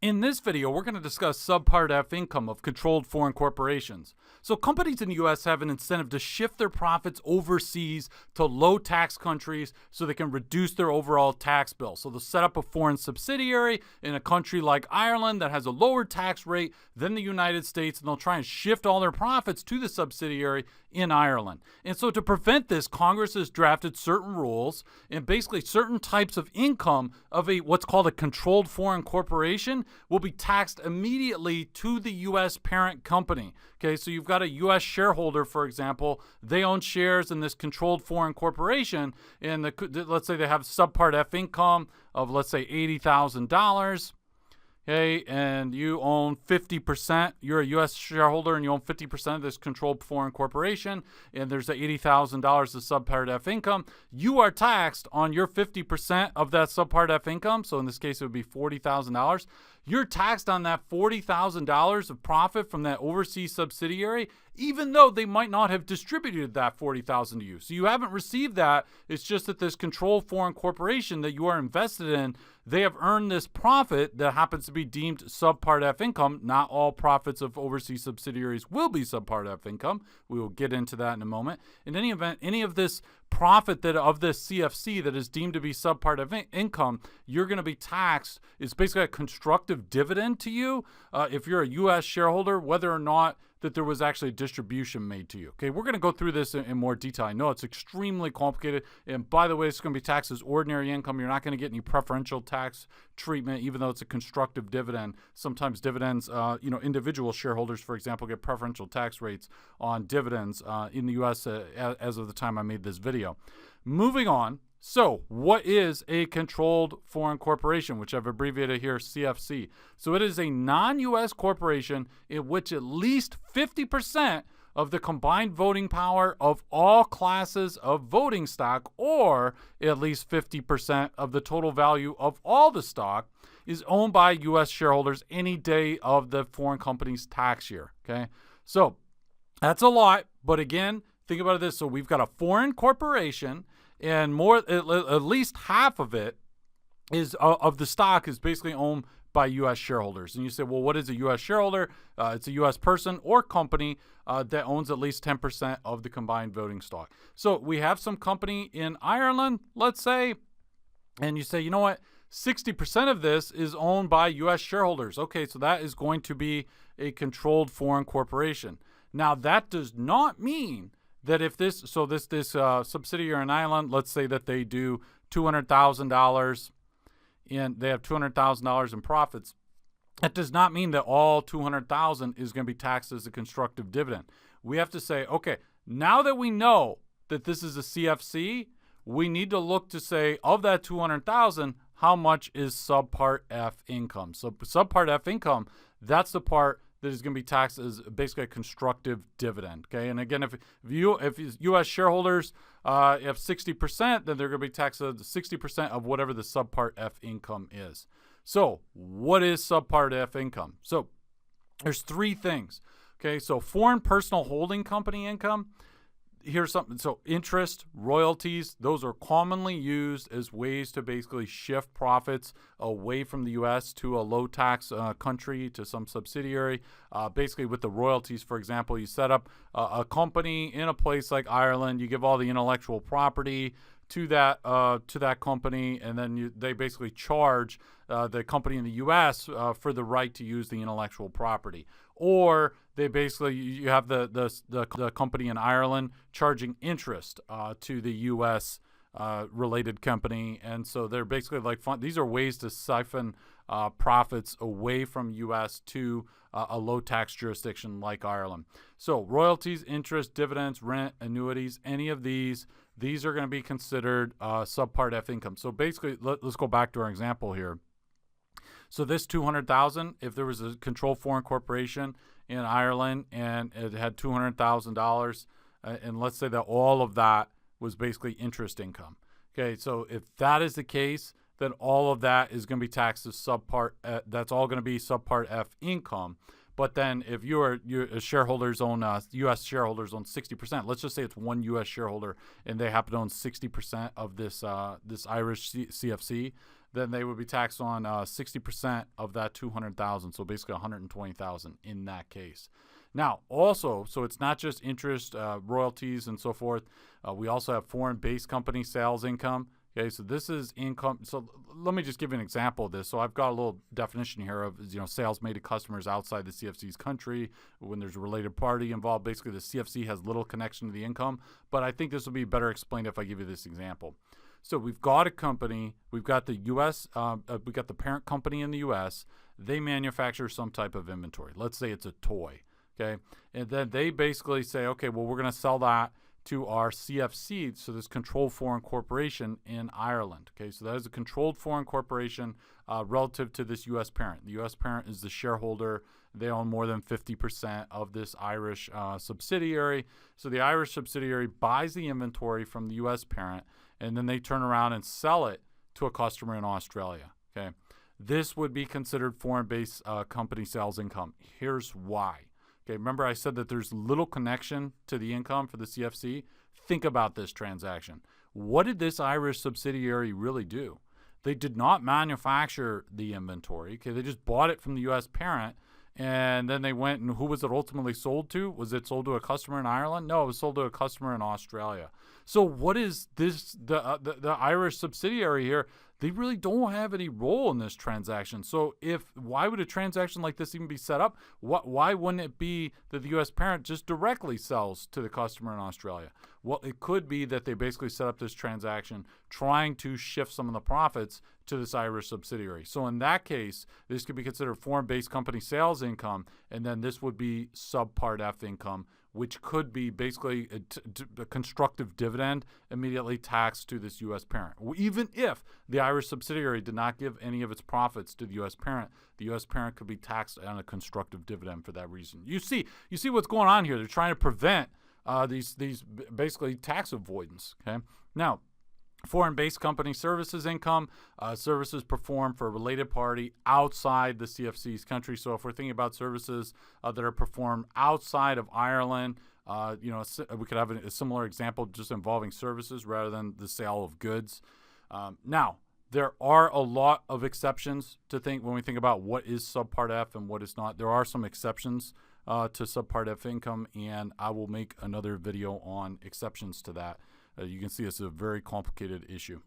In this video, we're going to discuss Subpart F income of controlled foreign corporations. So companies in the U.S. have an incentive to shift their profits overseas to low tax countries so they can reduce their overall tax bill. So they'll set up a foreign subsidiary in a country like Ireland that has a lower tax rate than the United States, and they'll try and shift all their profits to the subsidiary in Ireland. And so to prevent this, Congress has drafted certain rules, and basically certain types of income of what's called a controlled foreign corporation will be taxed immediately to the U.S. parent company. Okay, so you've got a U.S. shareholder, for example. They own shares in this controlled foreign corporation, and let's say they have Subpart F income of, let's say, $80,000. Okay, and you own 50%. You're a U.S. shareholder, and you own 50% of this controlled foreign corporation, and there's the $80,000 of Subpart F income. You are taxed on your 50% of that Subpart F income, so in this case, it would be $40,000. You're taxed on that $40,000 of profit from that overseas subsidiary, even though they might not have distributed that $40,000 to you. So you haven't received that. It's just that this controlled foreign corporation that you are invested in, they have earned this profit that happens to be deemed Subpart F income. Not all profits of overseas subsidiaries will be Subpart F income. We will get into that in a moment. In any event, any of this profit of this CFC that is deemed to be Subpart F income, you're going to be taxed. It's basically a constructive dividend to you if you're a U.S. shareholder, whether or not that there was actually a distribution made to you. Okay, we're going to go through this in more detail. I know it's extremely complicated, and by the way, it's going to be taxed as ordinary income. You're not going to get any preferential tax treatment, even though it's a constructive dividend. Sometimes dividends, individual shareholders, for example, get preferential tax rates on dividends in the U.S. As of the time I made this video. Moving on. So what is a controlled foreign corporation, which I've abbreviated here, CFC? So it is a non-U.S. corporation in which at least 50% of the combined voting power of all classes of voting stock, or at least 50% of the total value of all the stock, is owned by U.S. shareholders any day of the foreign company's tax year. Okay, so that's a lot, but again, think about this. So we've got a foreign corporation, and at least half of it is of the stock is basically owned by U.S. shareholders. And you say, well, what is a U.S. shareholder? It's a U.S. person or company that owns at least 10% of the combined voting stock. So we have some company in Ireland, let's say, and you say, you know what? 60% of this is owned by U.S. shareholders. Okay, so that is going to be a controlled foreign corporation. Now, that does not mean that if this subsidiary in Ireland, let's say that they do $200,000 and they have $200,000 in profits, that does not mean that all $200,000 is going to be taxed as a constructive dividend. We have to say, okay, now that we know that this is a CFC, we need to look to say, of that $200,000, how much is Subpart F income? So Subpart F income, that's the part that is going to be taxed as basically a constructive dividend. Okay, and again, if U.S. shareholders have 60%, then they're going to be taxed as 60% of whatever the Subpart F income is. So what is Subpart F income? So there's three things. Okay, so foreign personal holding company income. Here's something. So interest, royalties, those are commonly used as ways to basically shift profits away from the U.S. to a low tax country, to some subsidiary. Basically with the royalties, for example, you set up a company in a place like Ireland, you give all the intellectual property to that company, and then they basically charge the company in the U.S. For the right to use the intellectual property. Or they basically, you have the company in Ireland charging interest to the U.S. Related company, and so they're basically like these are ways to siphon profits away from U.S. to a low tax jurisdiction like Ireland. So royalties, interest, dividends, rent, annuities, any of these are going to be considered Subpart F income. So basically, let's go back to our example here. So this $200,000, if there was a controlled foreign corporation in Ireland and it had $200,000, and let's say that all of that was basically interest income. Okay, so if that is the case, then all of that is going to be taxed as that's all going to be Subpart F income. But then if your shareholders own, U.S. shareholders own 60%, let's just say it's one U.S. shareholder and they happen to own 60% of this Irish CFC, then they would be taxed on 60% of that 200,000. So basically 120,000 in that case. Now, also, so it's not just interest, royalties, and so forth. We also have foreign-based company sales income. Okay, so this is income. So let me just give you an example of this. So I've got a little definition here of, sales made to customers outside the CFC's country when there's a related party involved. Basically, the CFC has little connection to the income, but I think this will be better explained if I give you this example. So we've got a company, we've got the U.S., we've got the parent company in the U.S. They manufacture some type of inventory. Let's say it's a toy, okay? And then they basically say, okay, well, we're going to sell that to our CFC, so this controlled foreign corporation in Ireland. Okay, so that is a controlled foreign corporation relative to this U.S. parent. The U.S. parent is the shareholder. They own more than 50% of this Irish subsidiary. So the Irish subsidiary buys the inventory from the U.S. parent, and then they turn around and sell it to a customer in Australia. Okay, this would be considered foreign-based company sales income. Here's why. Okay, remember I said that there's little connection to the income for the CFC? Think about this transaction. What did this Irish subsidiary really do? They did not manufacture the inventory. Okay, they just bought it from the U.S. parent, and then they went, and who was it ultimately sold to? Was it sold to a customer in Ireland? No, it was sold to a customer in Australia. So what is this, the Irish subsidiary here? They really don't have any role in this transaction. So why would a transaction like this even be set up? Why wouldn't it be that the U.S. parent just directly sells to the customer in Australia? Well, it could be that they basically set up this transaction trying to shift some of the profits to this Irish subsidiary. So in that case, this could be considered foreign-based company sales income, and then this would be Subpart F income, which could be basically a constructive dividend immediately taxed to this U.S. parent. Even if the Irish subsidiary did not give any of its profits to the U.S. parent, the U.S. parent could be taxed on a constructive dividend for that reason. You see what's going on here. They're trying to prevent these basically tax avoidance. Okay, now, foreign-based company services income, services performed for a related party outside the CFC's country. So if we're thinking about services that are performed outside of Ireland, we could have a similar example just involving services rather than the sale of goods. Now, there are a lot of exceptions to think when we think about what is Subpart F and what is not. There are some exceptions to Subpart F income, and I will make another video on exceptions to that. You can see it's a very complicated issue.